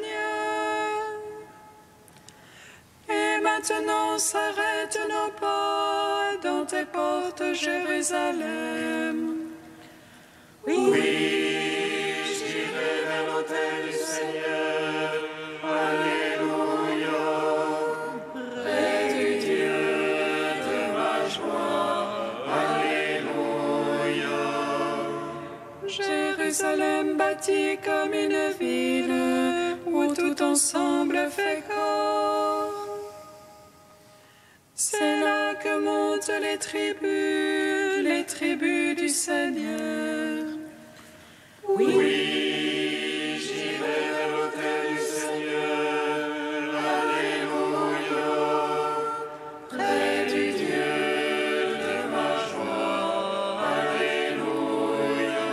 Seigneur. Et maintenant s'arrêtent nos pas dans tes portes, Jérusalem. Oui, j'irai vers l'autel du Seigneur. Alléluia. Près du Dieu de ma joie. Alléluia. Jérusalem bâtie comme une ville où tout ensemble fait corps. C'est là que montent les tribus du Seigneur. Oui, j'irai vers l'autel du Seigneur. Alléluia. Près du Dieu de ma joie. Alléluia.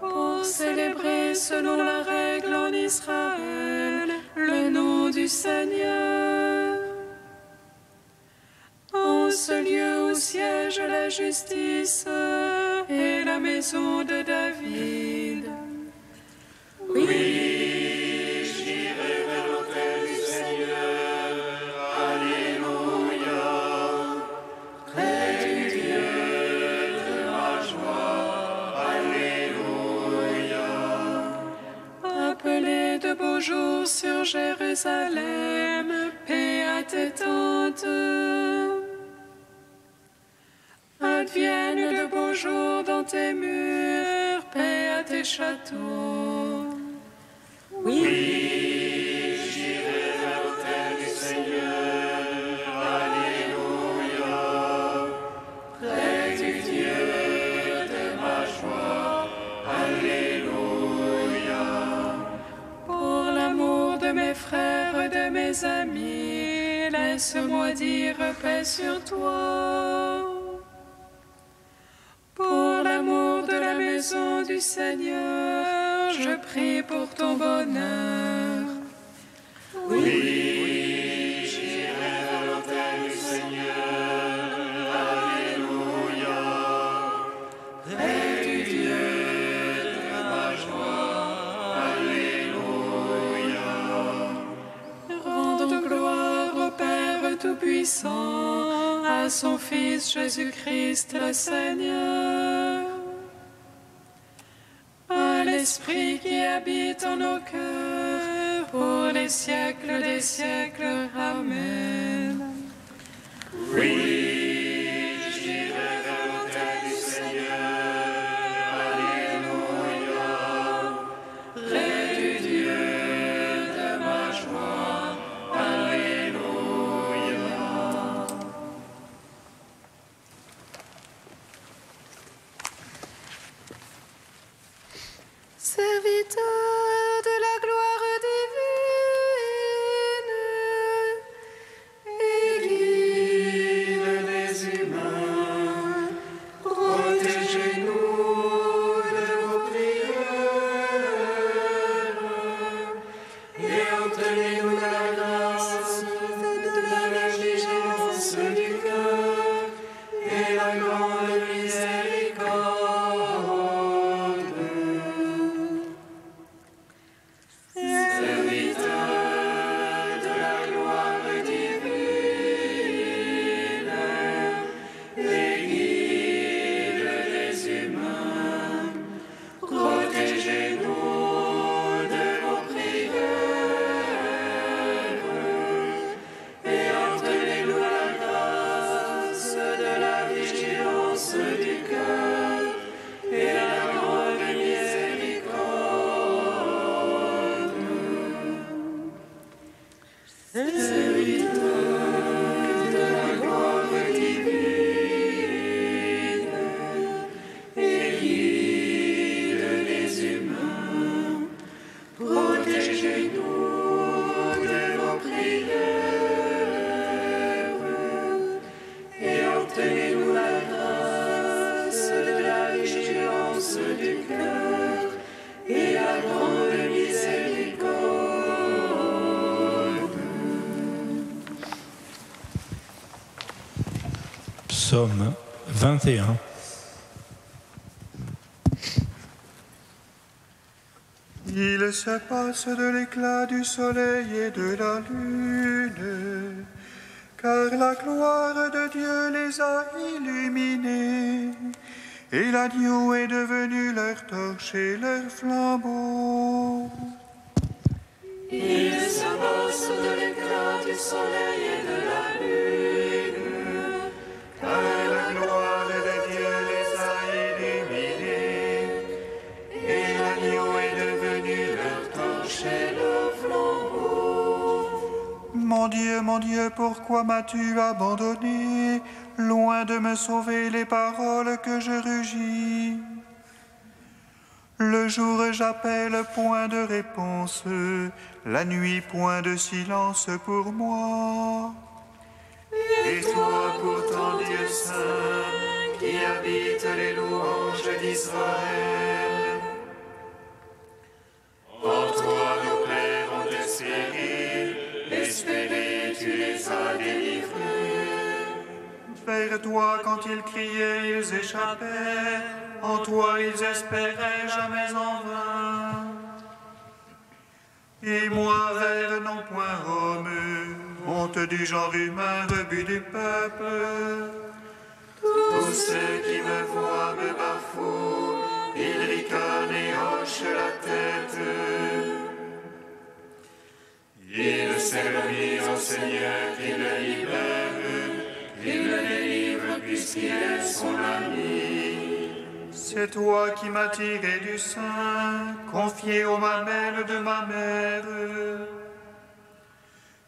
Pour célébrer selon la règle en Israël le nom du Seigneur. En ce lieu où siège la justice et la maison de David. Oui, j'irai vers l'autel du Seigneur. Alléluia. Près du Dieu de ma joie. Alléluia. Appelez de beaux jours sur Jérusalem, paix à tes tentes. Adviennent de beaux jours dans tes murs, paix à tes châteaux. Oui, j'irai vers l'autel du Seigneur. Alléluia. Près du Dieu de ma joie. Alléluia. Pour l'amour de mes frères et de mes amis, laisse-moi dire paix sur toi. Pour l'amour de la maison du Seigneur, je prie pour ton bonheur. Oui, j'irai vers l'autel du Seigneur. Alléluia. Près du Dieu de ma joie. Alléluia. Rendons gloire au Père Tout-Puissant, à son Fils Jésus-Christ le Seigneur, à l'Esprit qui habite en nos cœurs, pour les siècles des siècles. Amen. Oui, j'irai vers l'autel du Seigneur. Alléluia. Près du Dieu de ma joie. Alléluia. Serviteur de la gloire divine, Et guide les humains, protégez-nous de vos prières, et obtenez-nous la grâce de la vigilance du cœur et la grande miséricorde. Serviteur de la gloire divine, et guide les humains, protégez-nous de vos prières, et obtenez-nous la grâce de la vigilance du cœur et la grande miséricorde. Serviteur de la gloire divine, et guide les humains, protégez-nous de vos prières, et obtenez-nous la grâce de la vigilance du cœur et la grande miséricorde. Psaume 21. Il se passe de l'éclat du soleil et de la lune, car la gloire de Dieu les a illuminés, et l'agneau est devenu leur torche et leur flambeau. Il se passe de l'éclat du soleil et de la lune, Car la gloire de Dieu les a illuminés, et l'agneau est devenu leur torche et leur flambeau. Mon Dieu, pourquoi m'as-tu abandonné, loin de me sauver les paroles que je rugis? Le jour j'appelle, point de réponse, la nuit point de silence pour moi. Et toi pourtant, Dieu saint, qui habites les louanges d'Israël, en toi nos pères ont espéré, tu les as délivrés. Vers toi, quand ils criaient, ils échappaient, en toi ils espéraient jamais en vain. Et moi, vers non point homme, honte du genre humain, rebut du peuple. Tous ceux qui me voient me bafouent, ils ricanent et hochent la tête. Ils servirent au Seigneur qui le libère, qu'il le délivre puisqu'il est son ami. C'est toi qui m'as tiré du sein, confié aux mamelles de ma mère.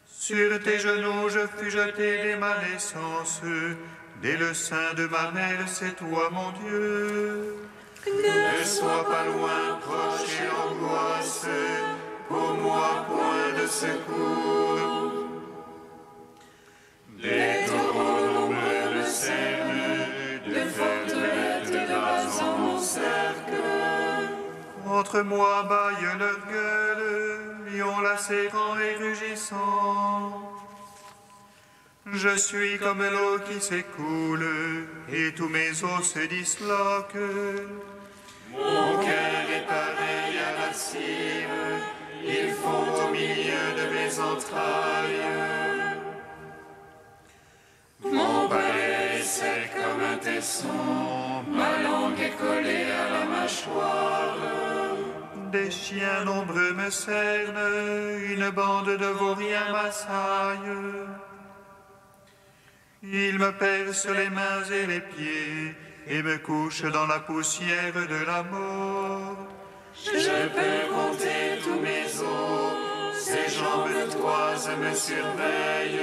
Sur tes genoux je fus jeté dès ma naissance, dès le sein de ma mère, c'est toi mon Dieu. Ne sois pas loin, proche et l'angoisse, pour moi point de secours. Des taureaux nombreux me cernent, de fortes bêtes rasant mon cercle. Contre moi bâille leur gueule, lion lacérant et rugissant. Je suis comme l'eau qui s'écoule, et tous mes os se disloquent. Mon cœur est pareil à la cime, ils font au milieu de mes entrailles. Mon palais est sec comme un tesson, ma langue est collée à la mâchoire. Des chiens nombreux me cernent, une bande de vauriens m'assaille. Ils me percent les mains et les pieds, et me couchent dans la poussière de la mort. Je peux compter tous mes os, ces jambes toises me surveillent.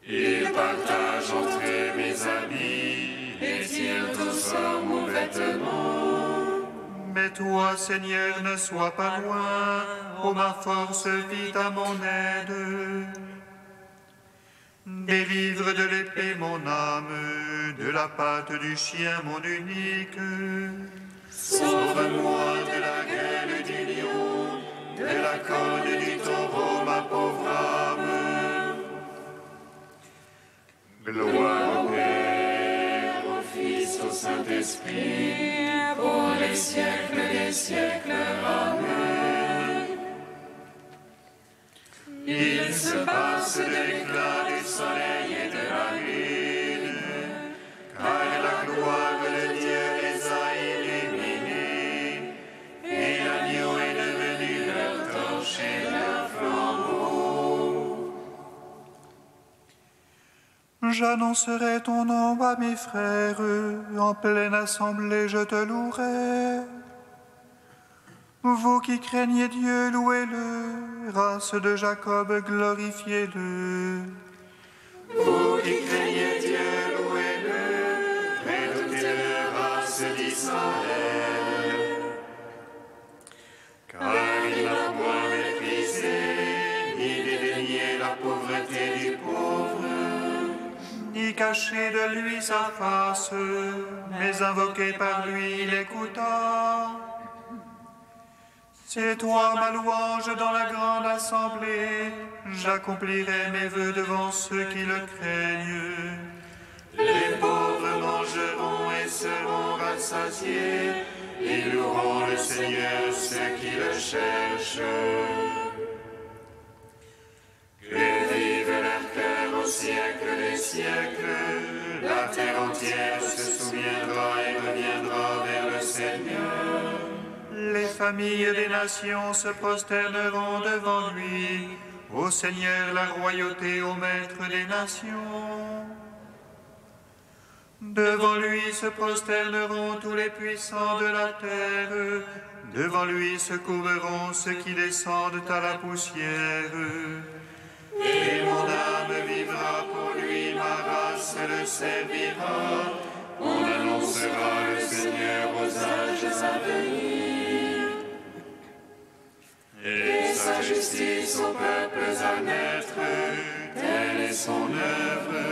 Ils partagent entre eux mes habits et tirent au sort mon vêtement. Mais toi, Seigneur, ne sois pas loin, ô ma force, vite à mon aide. Délivre de l'épée mon âme, de la patte du chien mon unique. Sauve-moi de la gueule du lion, de la corne du taureau, ma pauvre âme. Gloire au Père, au Fils, au Saint-Esprit, pour les siècles des siècles. Amen. Il se passe de l'éclat du soleil et de la lune, car la gloire de Dieu les a illuminés, et l'agneau est devenu leur torche et leur flambeau. J'annoncerai ton nom à mes frères, en pleine assemblée je te louerai. Vous qui craignez Dieu, louez-le, race de Jacob, glorifiez-le. Vous qui craignez Dieu, louez-le, redoutez-le, race d'Israël. Car il n'a point méprisé, ni dédaigné la pauvreté du pauvre, ni caché de lui sa face, mais invoqué par lui, il écouta. C'est toi ma louange dans la grande assemblée, j'accomplirai mes vœux devant ceux qui le craignent. Les pauvres mangeront et seront rassasiés, Ils loueront le Seigneur, ceux qui le cherchent. Que vive leur cœur au siècle des siècles. La terre entière se souviendra et reviendra vers le Seigneur. Les familles des nations se prosterneront devant lui. Au Seigneur la royauté, au Maître des nations. Devant lui se prosterneront tous les puissants de la terre. Devant lui se courberont ceux qui descendent à la poussière. Et mon âme vivra pour lui, ma race le servira. On annoncera le Seigneur aux âges à venir. Et sa justice aux peuples à naître, telle est son œuvre.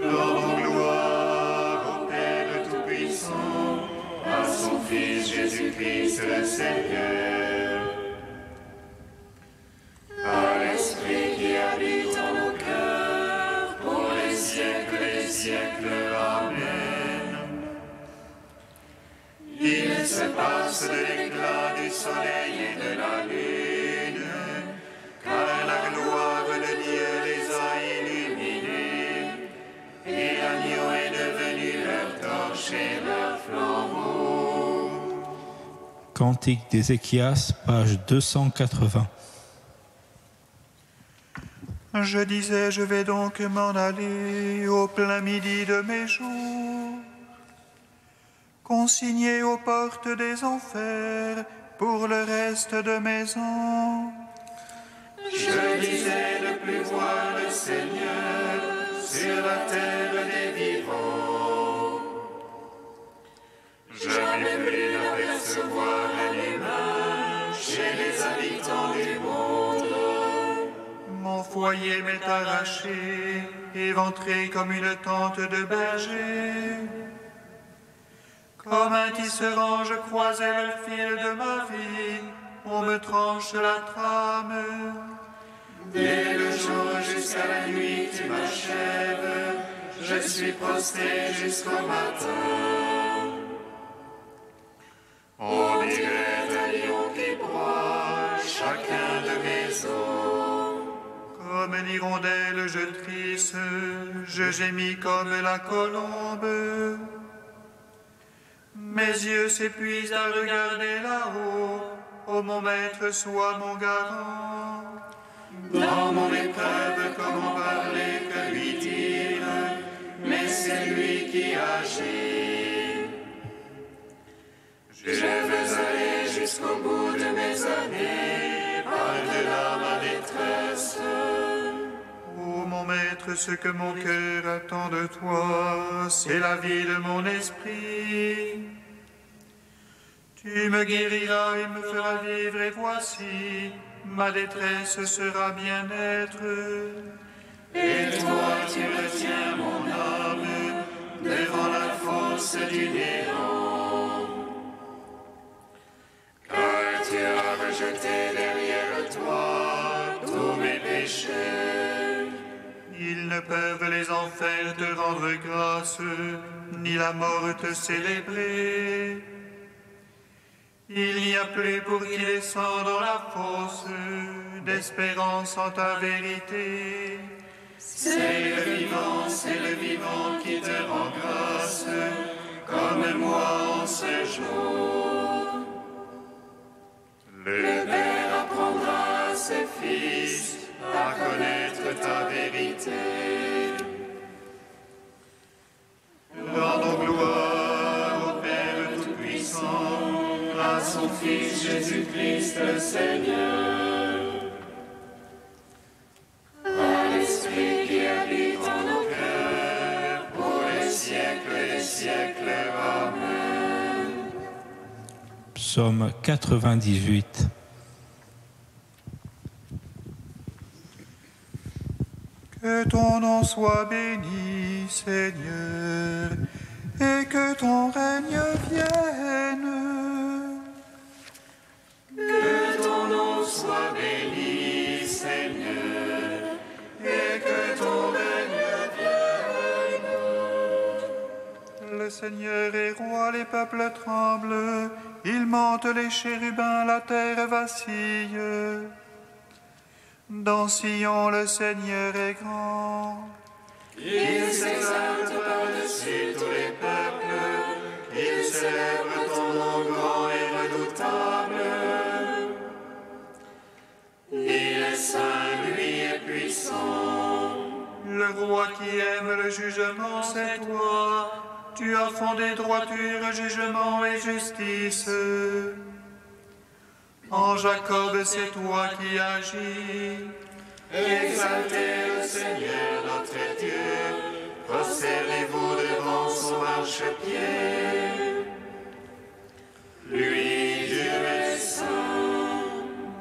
Rendons gloire au Père Tout-Puissant, à son Fils Jésus-Christ le Seigneur, à l'Esprit qui habite en nos cœurs, pour les siècles des siècles. Amen. Il se passe de l'éclat du soleil et de la lune, car la gloire de Dieu les a illuminés, et l'agneau est devenu leur torche et leur flambeau. Cantique d'Ézéchias, page 280. Je disais, je vais donc m'en aller au plein midi de mes jours, consigné aux portes des enfers pour le reste de mes ans. Je disais ne plus voir le Seigneur sur la terre des vivants. Jamais plus n'apercevoir un humain chez les habitants du monde. Mon foyer m'est arraché, éventré comme une tente de berger. Comme un tisserand, je croisais le fil de ma vie, on me tranche la trame. Dès le jour jusqu'à la nuit, tu m'achèves, je suis prostré jusqu'au matin. On dirait un lion qui broie chacun de mes os. Comme une hirondelle, je trisse, je gémis comme la colombe. Mes yeux s'épuisent à regarder là-haut. Ô mon maître, sois mon garant. Dans mon épreuve, comment parler, que lui dire, mais c'est lui qui agit. Je veux aller jusqu'au bout de mes années, par-delà ma détresse. Ô mon maître, ce que mon cœur attend de toi, c'est la vie de mon esprit. Tu me guériras et me feras vivre, et voici, ma détresse sera bien-être. Et toi, tu retiens mon âme devant la fosse du néant. Car tu as rejeté derrière toi tous mes péchés. Ils ne peuvent les enfers te rendre grâce, ni la mort te célébrer. Il n'y a plus pour qui descend dans la fosse d'espérance en ta vérité. C'est le vivant qui te rend grâce, comme moi en ce jour. Le Père apprendra à ses fils à connaître ta vérité. Rendons gloire au Père Tout-Puissant, à son Fils Jésus-Christ le Seigneur, à l'Esprit qui habite en nos cœurs, pour les siècles des siècles. Amen. Psaume 98. Que ton nom soit béni, Seigneur, et que ton règne vienne. Que ton nom soit béni, Seigneur, et que ton règne vienne. Le Seigneur est roi, les peuples tremblent. Il monte les chérubins, la terre vacille. Dans Sion, le Seigneur est grand. Il s'exalte par-dessus tous les peuples. Il célèbre ton nom grand et redoutable. Il est saint, lui est puissant. Le roi qui aime le jugement, c'est toi. Tu as fondé droiture, jugement et justice. En Jacob, c'est toi qui agis. Exaltez le Seigneur notre Dieu. Prosternez-vous devant son marchepied. Lui, Dieu est saint.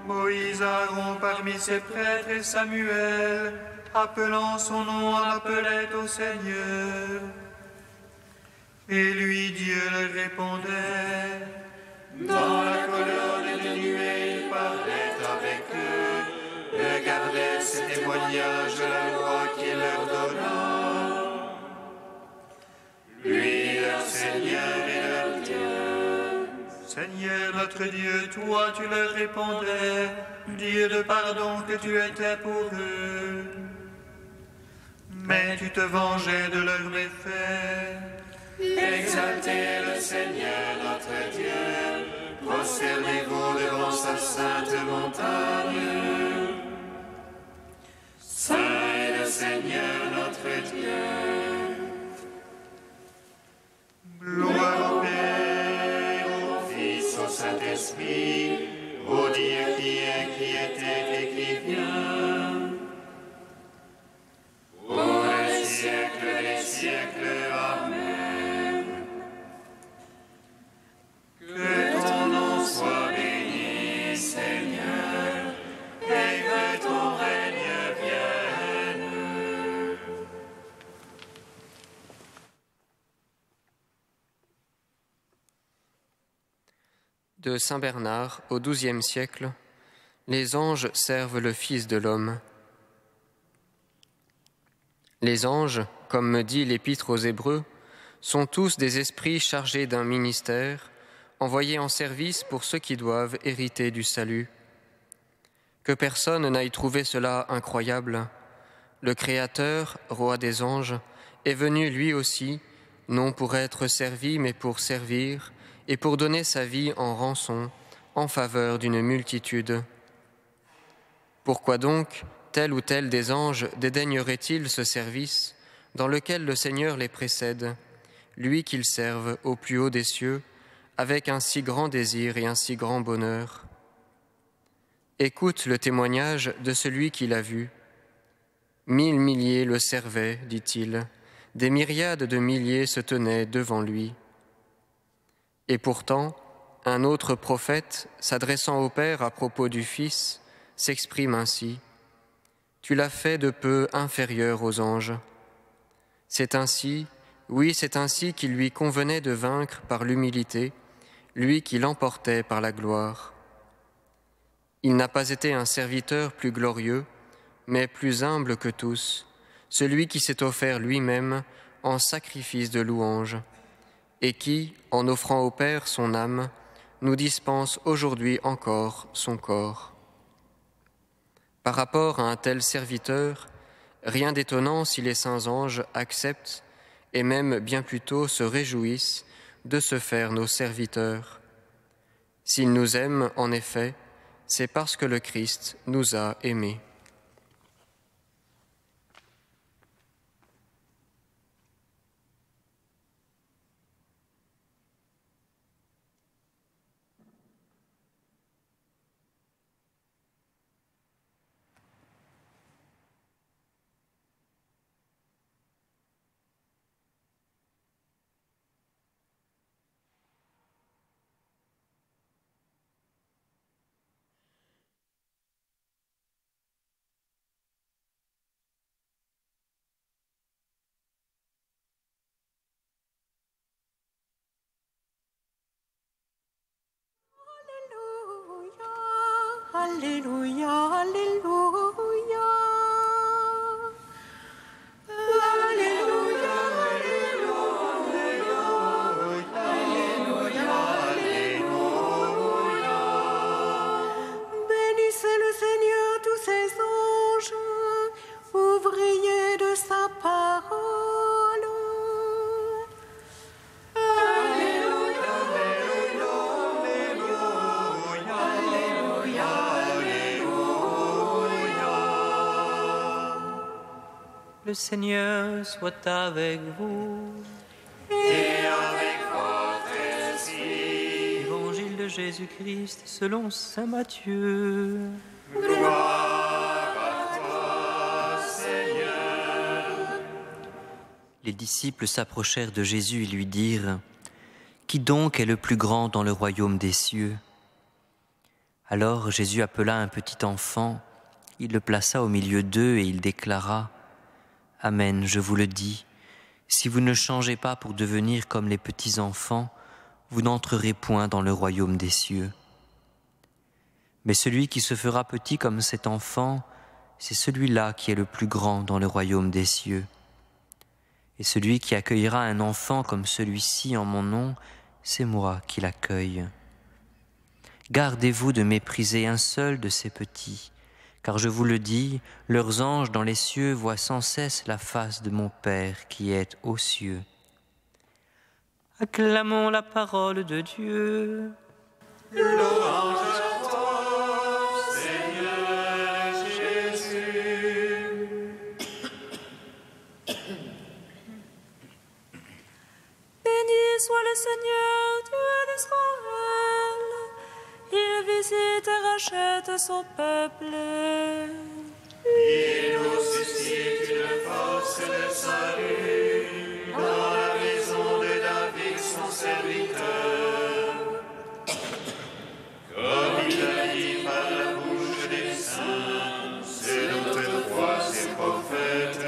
Moïse, Aaron parmi ses prêtres et Samuel, appelant son nom, en appelait au Seigneur. Et lui, Dieu leur répondait. Dans la colonne de nuée, il parlait avec eux, regardait ces témoignages de la loi qu'il leur donna. Lui, leur Seigneur et leur Dieu. Seigneur notre Dieu, toi tu leur répondais, Dieu de pardon que tu étais pour eux. Mais tu te vengeais de leurs méfaits. Exaltez le Seigneur notre Dieu, prosternez-vous devant sa sainte montagne. Saint est le Seigneur notre Dieu. Gloire au Père, au Fils, au Saint-Esprit, au Dieu qui est, qui était et qui vient. Au siècle des siècles, Amen. Que ton nom soit béni, Seigneur, et que ton règne vienne. De saint Bernard au XIIe siècle, les anges servent le Fils de l'homme. Les anges, comme me dit l'Épître aux Hébreux, sont tous des esprits chargés d'un ministère, envoyés en service pour ceux qui doivent hériter du salut. Que personne n'aille trouver cela incroyable. Le Créateur, roi des anges, est venu lui aussi, non pour être servi, mais pour servir, et pour donner sa vie en rançon, en faveur d'une multitude. Pourquoi donc tel ou tel des anges dédaignerait-il ce service dans lequel le Seigneur les précède, lui qu'ils servent au plus haut des cieux, avec un si grand désir et un si grand bonheur? Écoute le témoignage de celui qui l'a vu. 1000 milliers le servaient, dit-il, des myriades de milliers se tenaient devant lui. Et pourtant, un autre prophète, s'adressant au Père à propos du Fils, s'exprime ainsi. Tu l'as fait de peu inférieur aux anges. C'est ainsi, oui, c'est ainsi qu'il lui convenait de vaincre par l'humilité, lui qui l'emportait par la gloire. Il n'a pas été un serviteur plus glorieux, mais plus humble que tous, celui qui s'est offert lui-même en sacrifice de louange, et qui, en offrant au Père son âme, nous dispense aujourd'hui encore son corps. Par rapport à un tel serviteur, rien d'étonnant si les saints anges acceptent, et même bien plutôt se réjouissent, de se faire nos serviteurs. S'ils nous aiment, en effet, c'est parce que le Christ nous a aimés. Alléluia, Alléluia. Alléluia, Alléluia, Le Seigneur soit avec vous. Et avec votre esprit. Évangile de Jésus-Christ selon saint Matthieu. Gloire à toi, Seigneur. Les disciples s'approchèrent de Jésus et lui dirent : Qui donc est le plus grand dans le royaume des cieux ? Alors Jésus appela un petit enfant, il le plaça au milieu d'eux et il déclara : Amen, je vous le dis, si vous ne changez pas pour devenir comme les petits enfants, vous n'entrerez point dans le royaume des cieux. Mais celui qui se fera petit comme cet enfant, c'est celui-là qui est le plus grand dans le royaume des cieux. Et celui qui accueillera un enfant comme celui-ci en mon nom, c'est moi qui l'accueille. Gardez-vous de mépriser un seul de ces petits, car je vous le dis, leurs anges dans les cieux voient sans cesse la face de mon Père qui est aux cieux. Acclamons la parole de Dieu. Louange à toi, Seigneur Jésus. Béni soit le Seigneur, Dieu d'Israël. Il visite et rachète son peuple. Il nous suscite une force de salut dans la maison de David, son serviteur. Comme il a dit par la bouche des saints, selon autrefois ses prophètes.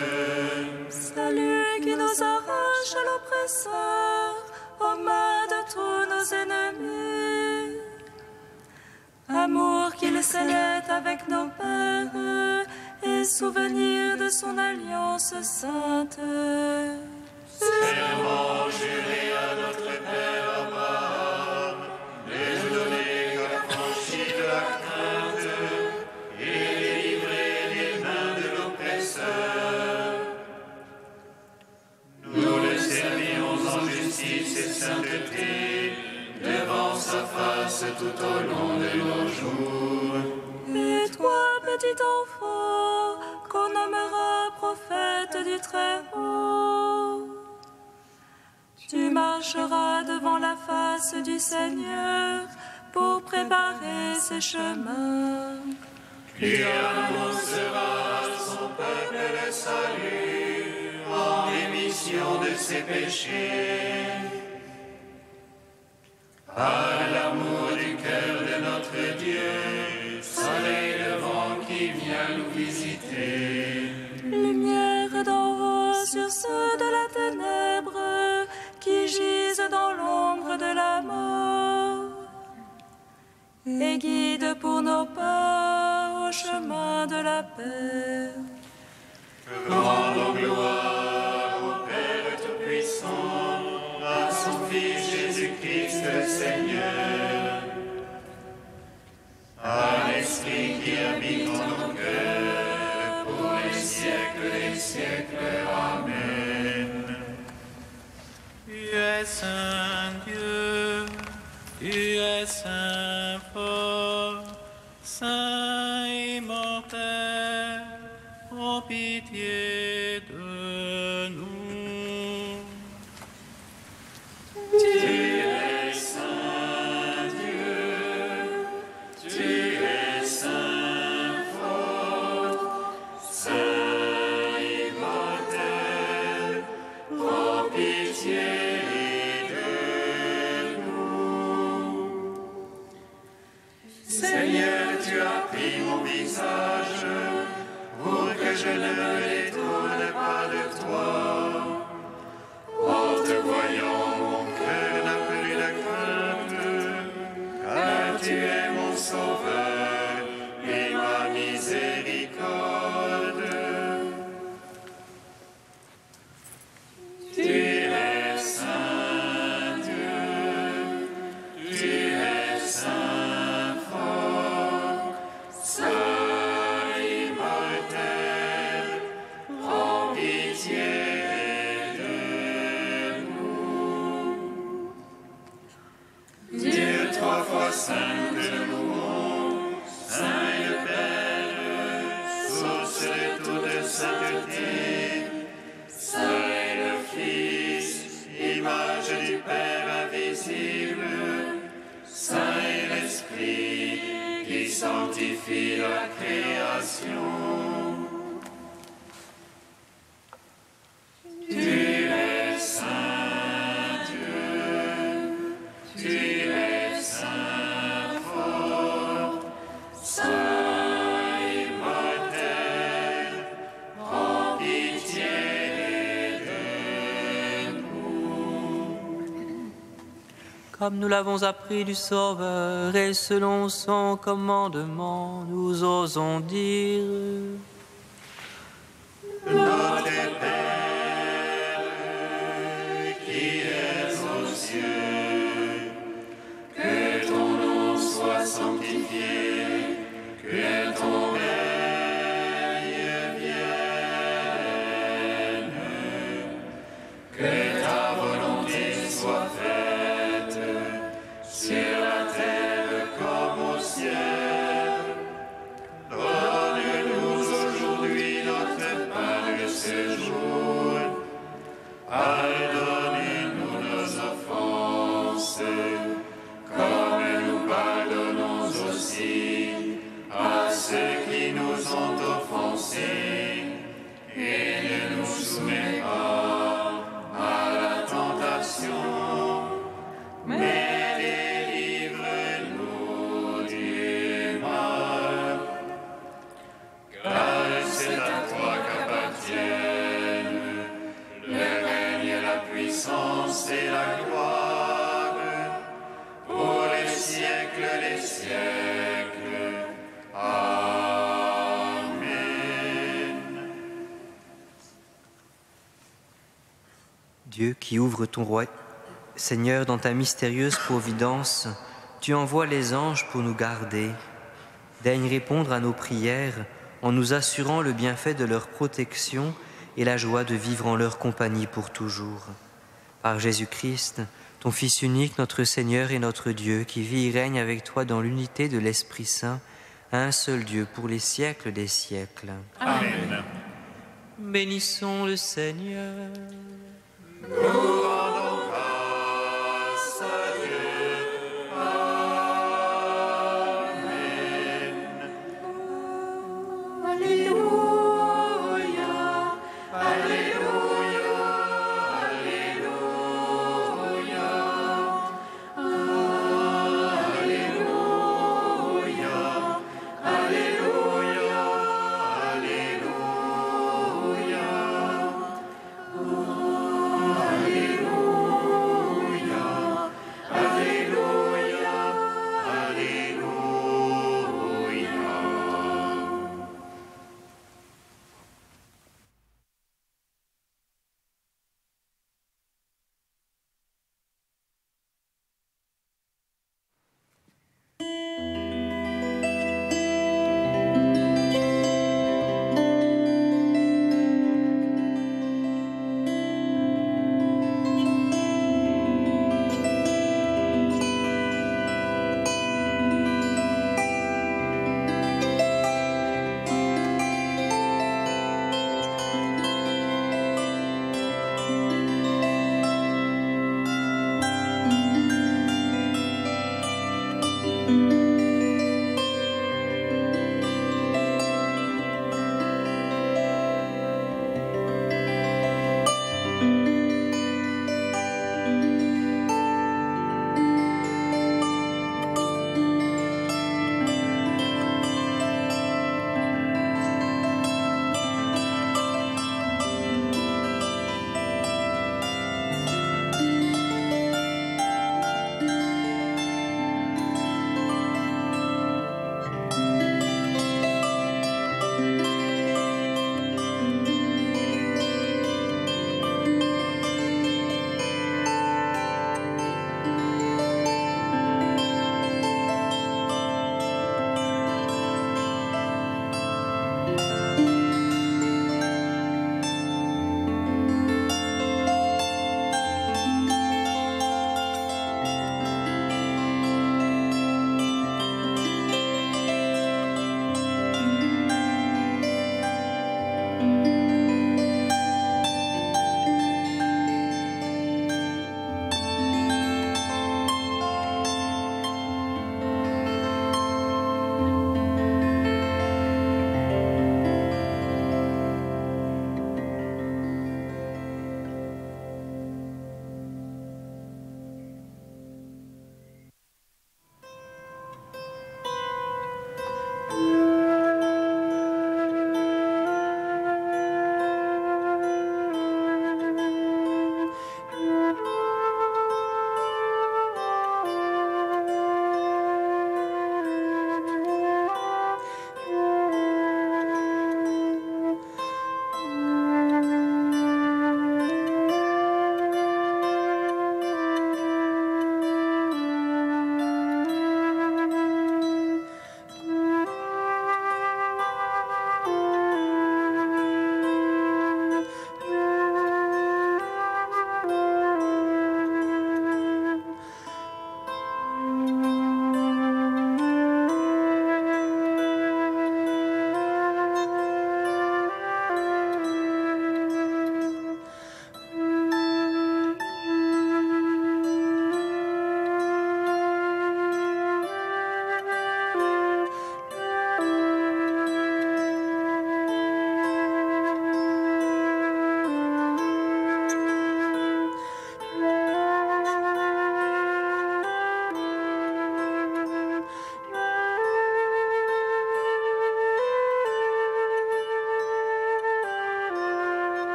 Salut qui nous arrache à l'oppresseur, aux mains de tous nos ennemis. Amour qu'il scellait avec nos pères, et souvenir de son alliance sainte. Serment juré à notre Père Abraham, de nous donner l'affranchie de la crainte et délivrer des mains de l'oppresseur. Nous le servions en justice et sainteté, devant sa face tout au long de nos jours. Et toi, petit enfant, qu'on nommera prophète du Très-Haut, tu marcheras devant la face du Seigneur pour préparer ses chemins. Qui annoncera à son peuple le salut en rémission de ses péchés. Par l'amour du cœur de notre Dieu, soleil levant qui vient nous visiter. Lumière d'en haut sur ceux de la ténèbre qui gisent dans l'ombre de la mort. Et guide pour nos pas au chemin de la paix. Rendons gloire au Père Tout-Puissant, à son Fils Jésus-Christ le Seigneur, à l'Esprit qui habite en nos cœurs, pour les siècles des siècles. Amen. Tu es saint Dieu, tu es saint fort, saint immortel, ô pitié de nous. Tu es saint Dieu, tu es saint fort, saint immortel, ô pitié de nous. Seigneur, tu as pris mon visage pour que je ne me détourne pas de toi. En te voyant, mon cœur n'a plus de crainte, car tu es mon sauveur et ma miséricorde. Tu es saint Dieu, tu es saint fort, saint immortel, prends pitié. Dieu trois fois saint que nous louons, saint et Père, source de toute sainteté, sanctifie la création. Tu es saint Dieu, tu es saint fort, saint immortel, prends pitié de nous. Comme nous l'avons appris du Sauveur et selon son commandement, nous osons dire: Notre Père, qui es aux cieux, que ton nom soit sanctifié, que ton règne vienne, que ta volonté soit faite sur la terre comme au ciel. Donne-nous aujourd'hui notre pain de ce jour. Pardonne-nous nos offenses, comme nous pardonnons aussi à ceux qui nous ont offensés. Et ne nous soumets pas à la tentation, mais délivre-nous du mal. Car c'est à toi qu'appartiennent le règne, la puissance et la gloire pour les siècles des siècles. Amen. Dieu qui ouvre ton roi, Seigneur, dans ta mystérieuse providence, tu envoies les anges pour nous garder. Daigne répondre à nos prières en nous assurant le bienfait de leur protection et la joie de vivre en leur compagnie pour toujours. Par Jésus-Christ, ton Fils unique, notre Seigneur et notre Dieu, qui vit et règne avec toi dans l'unité de l'Esprit Saint, un seul Dieu pour les siècles des siècles. Amen. Bénissons le Seigneur. Nous rendons grâce à Dieu. Amen. Alléluia, Alléluia, Alléluia, Alléluia, Alléluia.